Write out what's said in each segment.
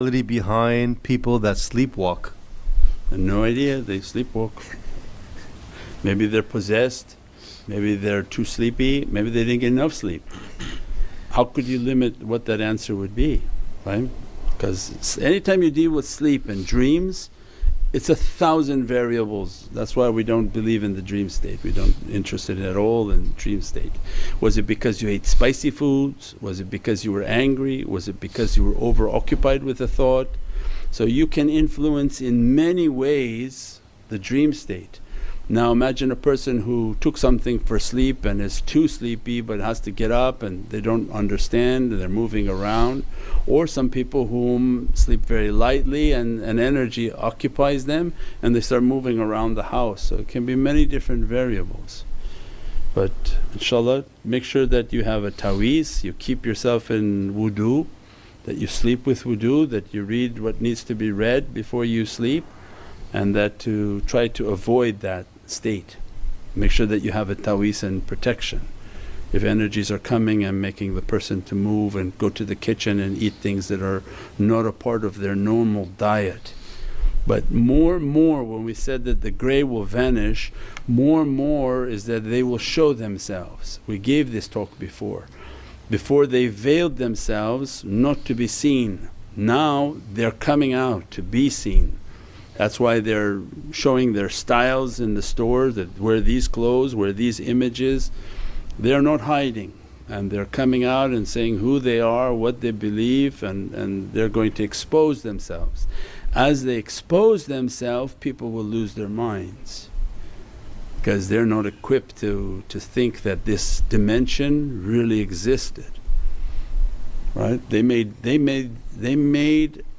Behind people that sleepwalk? No idea, they sleepwalk. Maybe they're possessed, maybe they're too sleepy, maybe they didn't get enough sleep. How could you limit what that answer would be, right? Because anytime you deal with sleep and dreams, it's 1,000 variables. That's why we don't believe in the dream state, we don't interested at all in dream state. Was it because you ate spicy foods? Was it because you were angry? Was it because you were overoccupied with a thought? So you can influence in many ways the dream state. Now imagine a person who took something for sleep and is too sleepy but has to get up and they don't understand and they're moving around, or some people whom sleep very lightly and energy occupies them and they start moving around the house. So it can be many different variables. But inshaAllah make sure that you have a ta'weez, you keep yourself in wudu, that you sleep with wudu, that you read what needs to be read before you sleep, and that to try to avoid that state. Make sure that you have a ta'weez and protection. If energies are coming and making the person to move and go to the kitchen and eat things that are not a part of their normal diet. But more and more when we said that the grey will vanish, more and more is that they will show themselves. We gave this talk before. Before they veiled themselves not to be seen, now they're coming out to be seen. That's why they're showing their styles in the store, that wear these clothes, wear these images. They're not hiding and they're coming out and saying who they are, what they believe, and they're going to expose themselves. As they expose themselves, people will lose their minds because they're not equipped to think that this dimension really existed, right? They made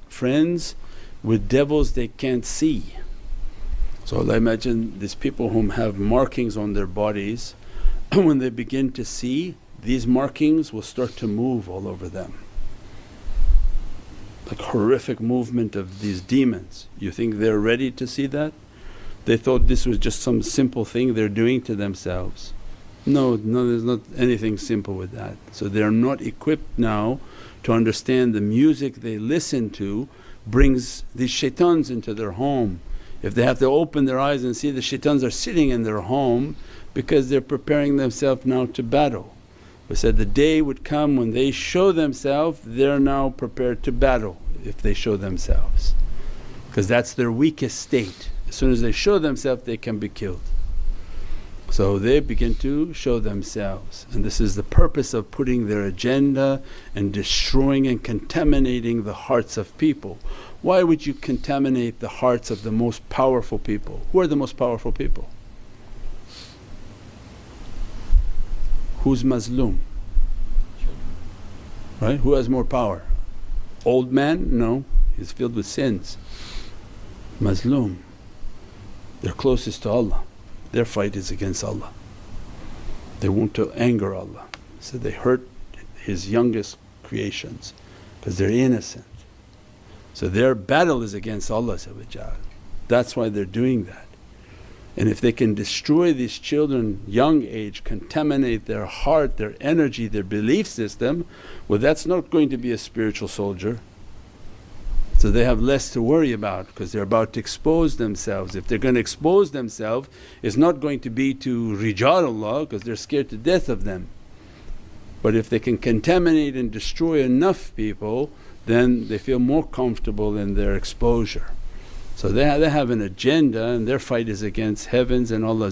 friends with devils they can't see. So I imagine these people whom have markings on their bodies when they begin to see, these markings will start to move all over them, like horrific movement of these demons. You think they're ready to see that? They thought this was just some simple thing they're doing to themselves. No, there's not anything simple with that. So they're not equipped now to understand the music they listen to brings these shaitans into their home. If they have to open their eyes and see the shaitans are sitting in their home because they're preparing themselves now to battle. We said the day would come when they show themselves, they're now prepared to battle if they show themselves, because that's their weakest state. As soon as they show themselves they can be killed. So they begin to show themselves, and this is the purpose of putting their agenda and destroying and contaminating the hearts of people. Why would you contaminate the hearts of the most powerful people? Who are the most powerful people? Who's mazloom? Right? Who has more power? Old man? No, he's filled with sins. Mazloom, they're closest to Allah. Their fight is against Allah. They want to anger Allah, so they hurt His youngest creations because they're innocent. So their battle is against Allah. That's why they're doing that. And if they can destroy these children young age, contaminate their heart, their energy, their belief system, well that's not going to be a spiritual soldier. So they have less to worry about because they're about to expose themselves. If they're going to expose themselves, it's not going to be to Rijalullah because they're scared to death of them. But if they can contaminate and destroy enough people, then they feel more comfortable in their exposure. So they have an agenda and their fight is against heavens and Allah,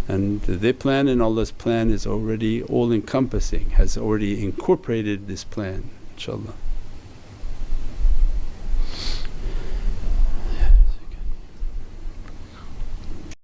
and they plan, and Allah's plan is already all encompassing, has already incorporated this plan inshaAllah.